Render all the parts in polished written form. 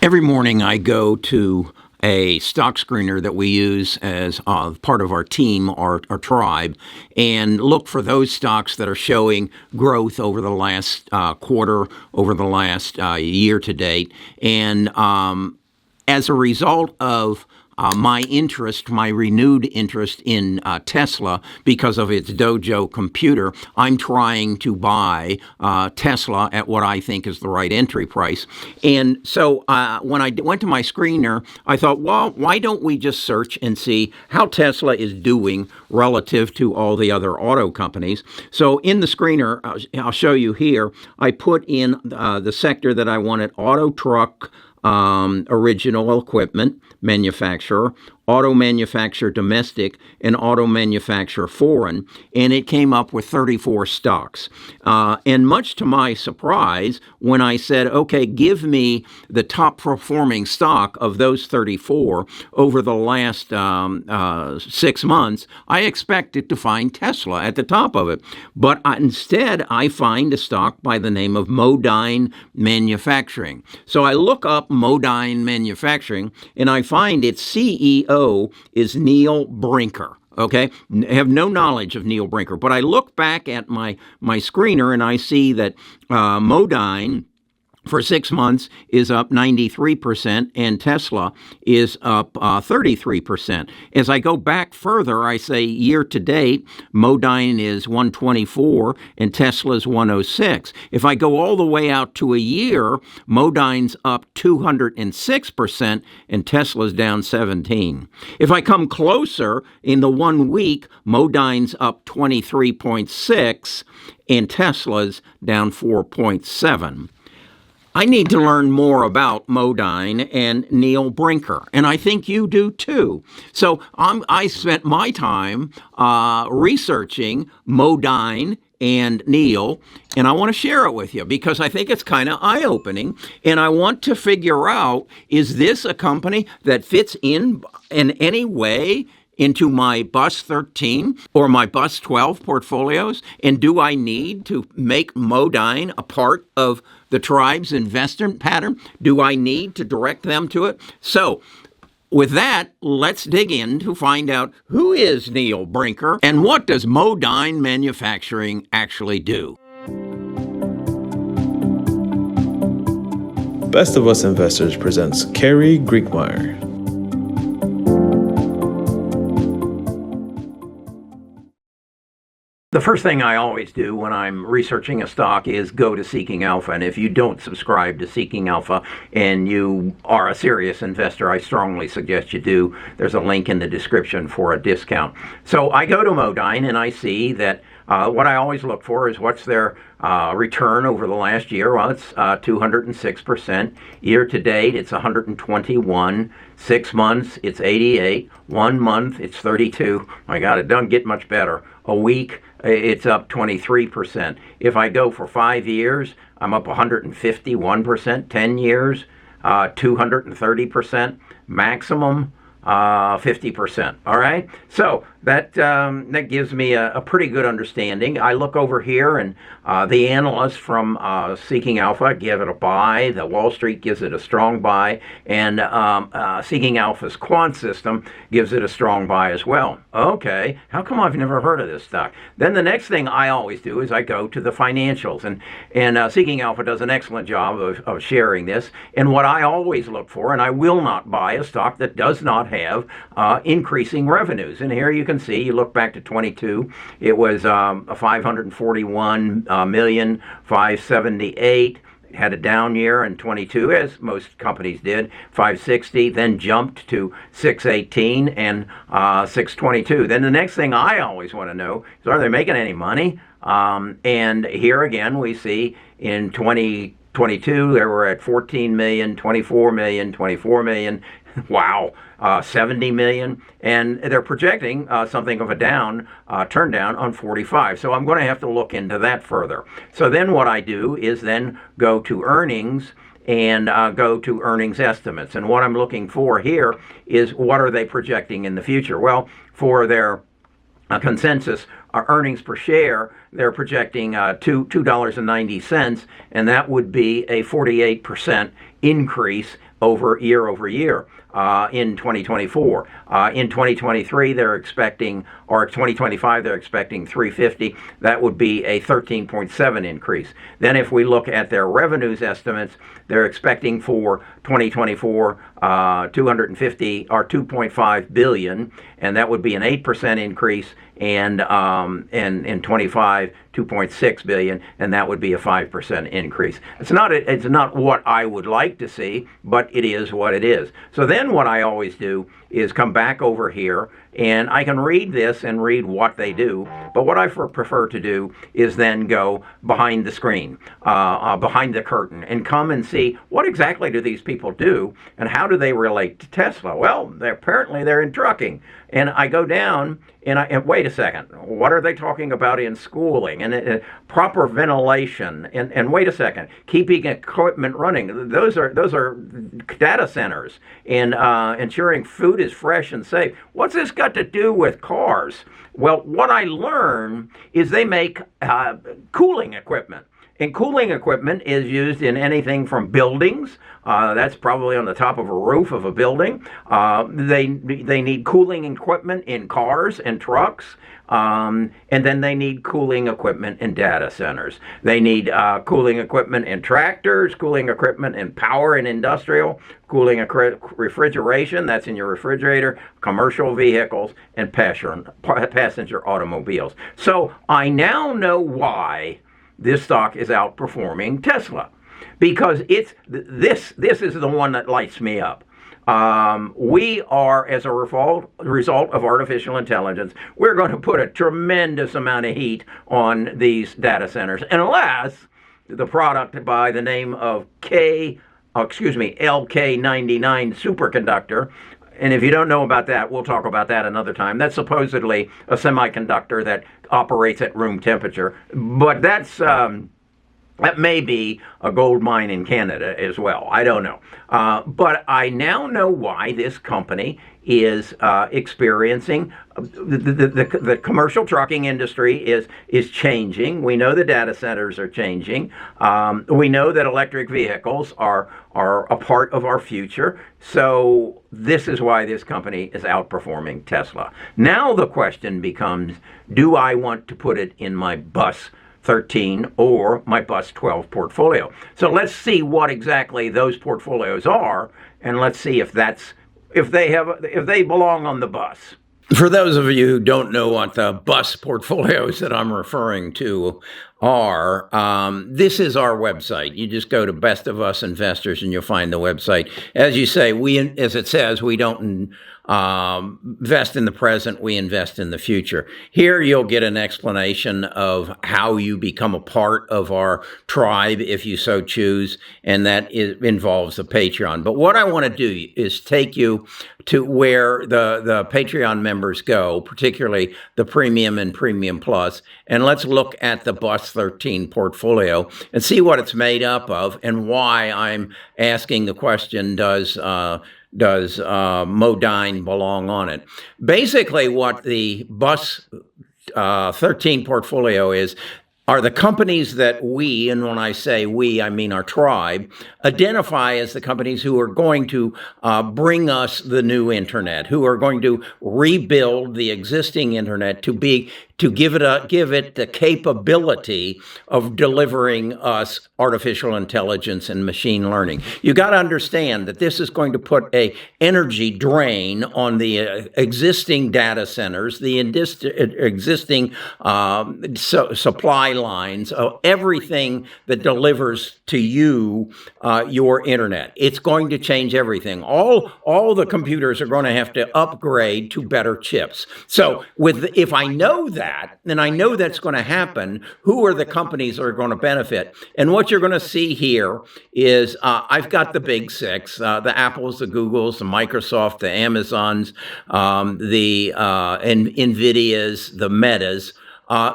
Every morning I go to a stock screener that we use as part of our team, our tribe, and look for those stocks that are showing growth over the last quarter, over the last year to date. And as a result of my renewed interest in Tesla because of its Dojo computer, I'm trying to buy Tesla at what I think is the right entry price. And so when I went to my screener, I thought, well, why don't we just search and see how Tesla is doing relative to all the other auto companies? So in the screener, I'll show you here, I put in the sector that I wanted: auto, truck, original equipment manufacturer, auto manufacturer domestic, and auto manufacturer foreign, and it came up with 34 stocks. And much to my surprise, when I said, okay, give me the top performing stock of those 34 over the last 6 months, I expected to find Tesla at the top of it. But instead, I find a stock by the name of Modine Manufacturing. So I look up Modine Manufacturing, and I find its CEO is Neil Brinker. Okay, I have no knowledge of Neil Brinker, but I look back at my screener and I see that Modine for 6 months is up 93%, and Tesla is up 33%. As I go back further, I say year to date, Modine is 124 and Tesla's 106. If I go all the way out to a year, Modine's up 206% and Tesla's down 17. If I come closer in the 1 week, Modine's up 23.6 and Tesla's down 4.7. I need to learn more about Modine and Neil Brinker, and I think you do too. So I spent my time researching Modine and Neil, and I want to share it with you because I think it's kind of eye-opening, and I want to figure out, is this a company that fits in any way into my Bus 13 or my Bus 12 portfolios? And do I need to make Modine a part of the tribe's investment pattern? Do I need to direct them to it? So with that, let's dig in to find out who is Neil Brinker and what does Modine Manufacturing actually do. Best of Us Investors presents Kerry Griegmeyer. The first thing I always do when I'm researching a stock is go to Seeking Alpha. And if you don't subscribe to Seeking Alpha and you are a serious investor, I strongly suggest you do. There's a link in the description for a discount. So I go to Modine and I see that what I always look for is what's their return over the last year. Well, it's 206%. Year to date, it's 121. 6 months, it's 88. 1 month, it's 32. My God, it doesn't get much better. A week, it's up 23%. If I go for 5 years, I'm up 151%. 10 years, 230%. Maximum, 50%. All right. So that gives me a pretty good understanding. I look over here, and the analysts from Seeking Alpha give it a buy. The Wall Street gives it a strong buy, and Seeking Alpha's quant system gives it a strong buy as well. Okay, how come I've never heard of this stock? Then the next thing I always do is I go to the financials, and Seeking Alpha does an excellent job of sharing this. And what I always look for, and I will not buy a stock that does not have increasing revenues. And here you can see, you look back to 22, it was 541 million, 578. Had a down year in 22, as most companies did, 560, then jumped to 618 and 622. Then the next thing I always want to know is, are they making any money? And here again, we see in 2022, they were at 14 million, 24 million, 24 million. Wow, 70 million, and they're projecting something of a turn down on 45. So I'm going to have to look into that further. So then what I do is then go to earnings and go to earnings estimates. And what I'm looking for here is, what are they projecting in the future? Well, for their consensus earnings per share, they're projecting $2.90, and that would be a 48% increase year over year in 2024. In 2023, they're expecting, or 2025, they're expecting 350. That would be a 13.7 increase. Then, if we look at their revenues estimates, they're expecting for 2024 250 or 2.5 billion, and that would be an 8% increase. And in 25, 2.6 billion, and that would be a 5% increase. It's not what I would like to see, but it is what it is. So then what I always do is come back over here, and I can read this and read what they do, but what I prefer to do is then go behind the screen, behind the curtain, and come and see what exactly do these people do, and how do they relate to Tesla? Well, apparently they're in trucking. And I go down, and wait a second, what are they talking about in schooling? And proper ventilation, and wait a second, keeping equipment running. Those are data centers, and ensuring food is fresh and safe. What's this got to do with cars? Well, what I learned is they make cooling equipment. And cooling equipment is used in anything from buildings. That's probably on the top of a roof of a building. They need cooling equipment in cars and trucks. And then they need cooling equipment in data centers. They need cooling equipment in tractors, cooling equipment in power and industrial, cooling refrigeration, that's in your refrigerator, commercial vehicles, and passenger automobiles. So I now know why this stock is outperforming Tesla, because this is the one that lights me up. We are, as a result of artificial intelligence, we're going to put a tremendous amount of heat on these data centers, unless the product by the name of LK99 superconductor. And if you don't know about that, we'll talk about that another time. That's supposedly a semiconductor that operates at room temperature. But that may be a gold mine in Canada as well. I don't know. But I now know why this company is experiencing the commercial trucking industry is changing. We know the data centers are changing. We know that electric vehicles are a part of our future. So this is why this company is outperforming Tesla. Now the question becomes, do I want to put it in my Bus 13 or my Bus 12 portfolio? So let's see what exactly those portfolios are, and let's see if they belong on the bus. For those of you who don't know what the bus portfolios that I'm referring to are, this is our website. You just go to Best of Us Investors and you'll find the website. As you say, as it says, we don't invest in the present, we invest in the future. Here you'll get an explanation of how you become a part of our tribe if you so choose, and that involves the Patreon. But what I want to do is take you to where the Patreon members go, particularly the Premium and Premium Plus, and let's look at the Bus 13 portfolio and see what it's made up of and why I'm asking the question, does Modine belong on it? Basically, what the Bus 13 portfolio are the companies that we, and when I say we, I mean our tribe, identify as the companies who are going to bring us the new internet, who are going to rebuild the existing internet to give it the capability of delivering us artificial intelligence and machine learning. You got to understand that this is going to put a energy drain on the existing data centers, the existing supply lines, everything that delivers to you your internet. It's going to change everything. All the computers are going to have to upgrade to better chips. So if I know that, and I know that's going to happen, who are the companies that are going to benefit? And what you're going to see here is I've got the big six, the Apples, the Googles, the Microsoft, the Amazons, the NVIDIAs, the Metas.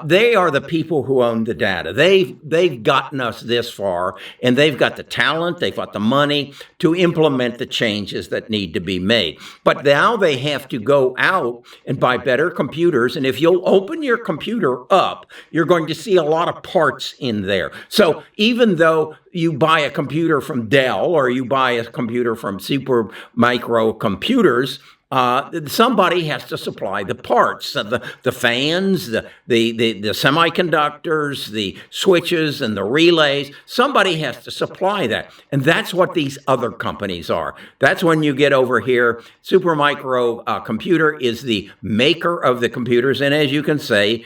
They are the people who own the data. They've gotten us this far, and they've got the talent, they've got the money to implement the changes that need to be made. But now they have to go out and buy better computers. And if you'll open your computer up, you're going to see a lot of parts in there. So even though you buy a computer from Dell or you buy a computer from Super Micro Computers, somebody has to supply the parts, the fans, the semiconductors, the switches, and the relays. Somebody has to supply that, and that's what these other companies are. That's when you get over here. Supermicro Computer is the maker of the computers, and as you can say,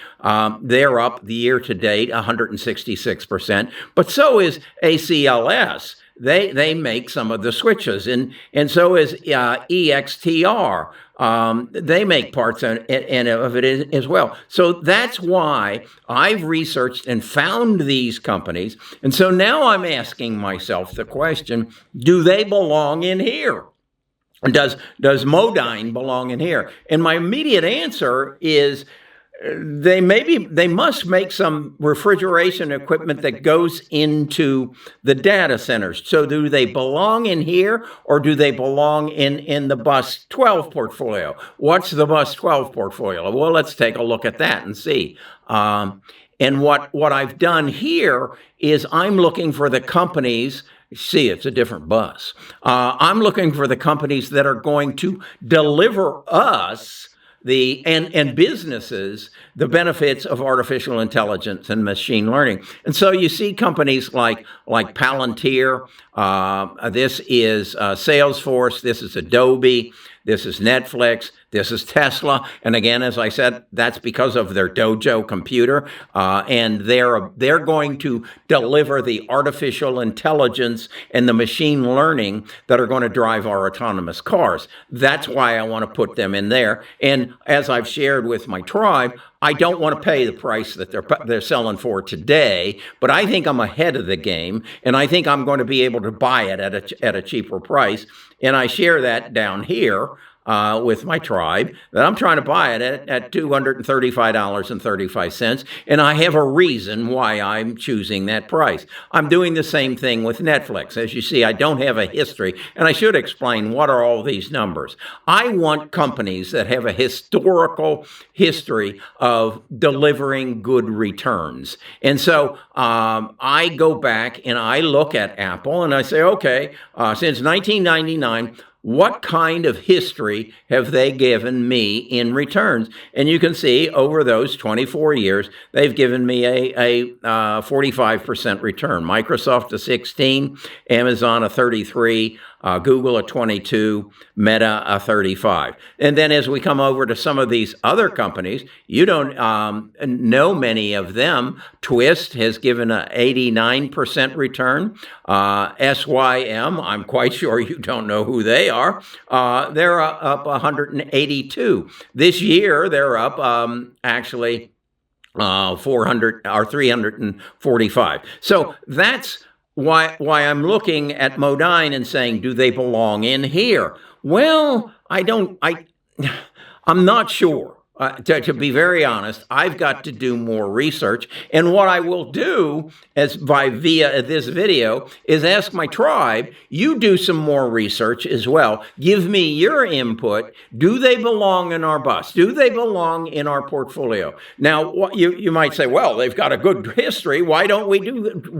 they're up the year to date 166%. But so is ACLS. They make some of the switches, and so is EXTR. They make parts of it as well. So that's why I've researched and found these companies. And so now I'm asking myself the question, do they belong in here? Does Modine belong in here? And my immediate answer is they must make some refrigeration equipment that goes into the data centers. So do they belong in here, or do they belong in the Bus 12 portfolio? What's the Bus 12 portfolio? Well, let's take a look at that and see. And what I've done here is I'm looking for the companies. See, it's a different bus. I'm looking for the companies that are going to deliver us and businesses the benefits of artificial intelligence and machine learning. And so you see companies like Palantir, this is Salesforce, this is Adobe, this is Netflix, this is Tesla. And again, as I said, that's because of their Dojo computer. And they're going to deliver the artificial intelligence and the machine learning that are going to drive our autonomous cars. That's why I want to put them in there. And as I've shared with my tribe, I don't want to pay the price that they're selling for today, but I think I'm ahead of the game, and I think I'm going to be able to buy it at a cheaper price. And I share that down here with my tribe, that I'm trying to buy it at $235.35, and I have a reason why I'm choosing that price. I'm doing the same thing with Netflix. As you see, I don't have a history, and I should explain what are all these numbers. I want companies that have a historical history of delivering good returns. And so I go back and I look at Apple and I say, okay, since 1999, what kind of history have they given me in returns? And you can see over those 24 years, they've given me a 45% return. Microsoft a 16, Amazon a 33, Google a 22, Meta a 35. And then as we come over to some of these other companies, you don't know many of them. Twist has given an 89% return. SYM, I'm quite sure you don't know who they are. They're up 182. This year, they're up actually 400 or 345. So that's why I'm looking at Modine and saying, do they belong in here? Well, I'm not sure. To be very honest, I've got to do more research. And what I will do via this video is ask my tribe, you do some more research as well. Give me your input. Do they belong in our bus? Do they belong in our portfolio? Now, you might say, well, they've got a good history. Why don't we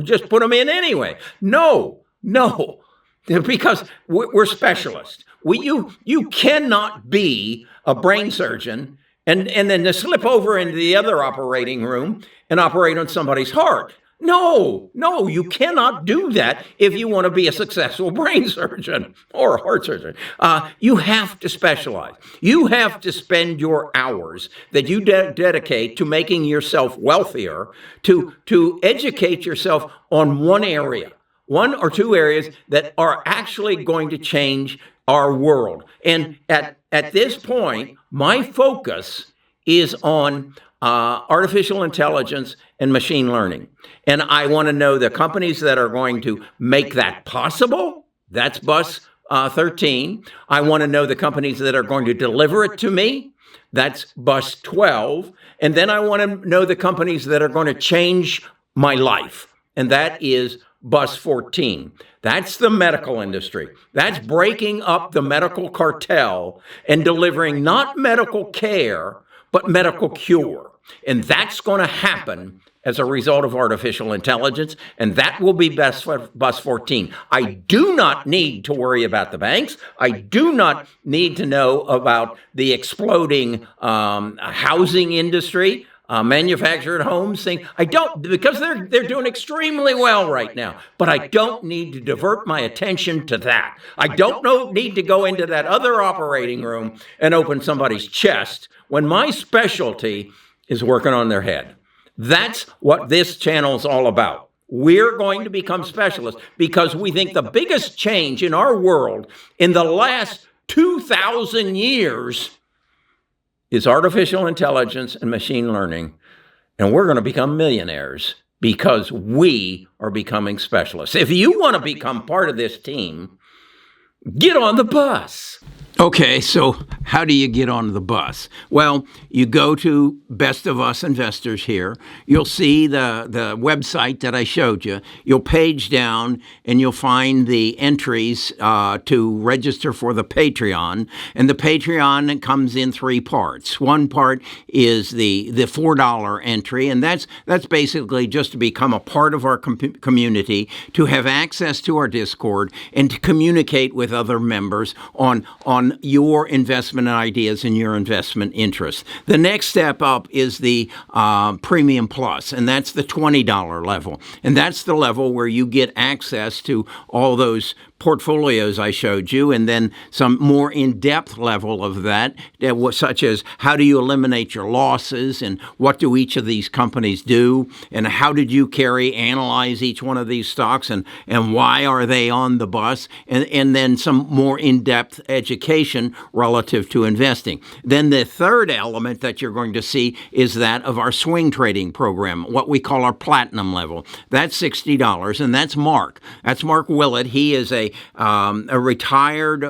just put them in anyway? No, because we're specialists. You cannot be a brain surgeon and then to slip over into the other operating room and operate on somebody's heart. No, you cannot do that if you want to be a successful brain surgeon or a heart surgeon. You have to specialize. You have to spend your hours that you dedicate to making yourself wealthier, to educate yourself on one area, one or two areas that are actually going to change our world. And at this point, my focus is on artificial intelligence and machine learning. And I want to know the companies that are going to make that possible. That's Bus 13. I want to know the companies that are going to deliver it to me. That's bus 12. And then I want to know the companies that are going to change my life. And that is bus 14. That's the medical industry. That's breaking up the medical cartel and delivering not medical care, but medical cure. And that's going to happen as a result of artificial intelligence, and that will be bus 14. I do not need to worry about the banks. I do not need to know about the exploding housing industry. Manufactured homes thing. I don't, because they're doing extremely well right now. But I don't need to divert my attention to that. I don't need to go into that other operating room and open somebody's chest when my specialty is working on their head. That's what this channel is all about. We're going to become specialists because we think the biggest change in our world in the last 2,000 years is artificial intelligence and machine learning. And we're going to become millionaires because we are becoming specialists. If you want to become part of this team, get on the bus. Okay, so how do you get on the bus? Well, you go to Best of Us Investors here. You'll see the website that I showed you. You'll page down and you'll find the entries to register for the Patreon. And the Patreon comes in 3 parts. One part is the $4 entry, and that's basically just to become a part of our community, to have access to our Discord, and to communicate with other members on your investment ideas and your investment interests. The next step up is the Premium Plus, and that's the $20 level. And that's the level where you get access to all those portfolios I showed you, and then some more in-depth level of that, such as how do you eliminate your losses, and what do each of these companies do, and how did you, Kerry, analyze each one of these stocks, and why are they on the bus, and then some more in-depth education relative to investing. Then the third element that you're going to see is that of our swing trading program, what we call our platinum level. That's $60, and that's Mark. That's Mark Willett. He is a retired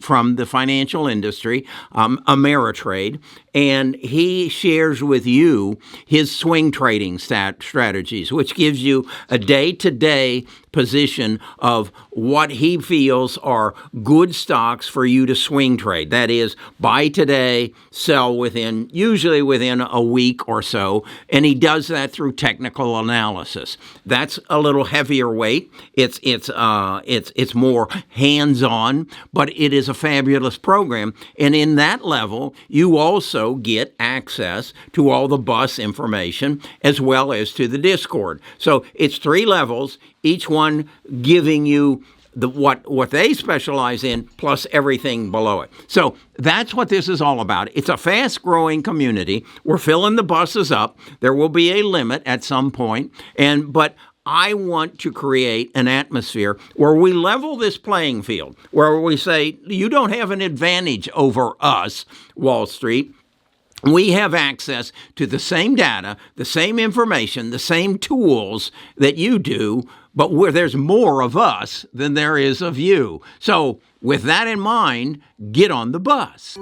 from the financial industry, Ameritrade, and he shares with you his swing trading strategies, which gives you a day-to-day position of what he feels are good stocks for you to swing trade. That is, buy today, sell usually within a week or so, and he does that through technical analysis. That's a little heavier weight. It's more hands-on, but it is a fabulous program. And in that level, you also get access to all the bus information as well as to the Discord. So it's 3 levels, each one giving you what they specialize in, plus everything below it. So that's what this is all about. It's a fast-growing community. We're filling the buses up. There will be a limit at some point, but I want to create an atmosphere where we level this playing field, where we say, you don't have an advantage over us, Wall Street. We have access to the same data, the same information, the same tools that you do, but where there's more of us than there is of you. So with that in mind, get on the bus.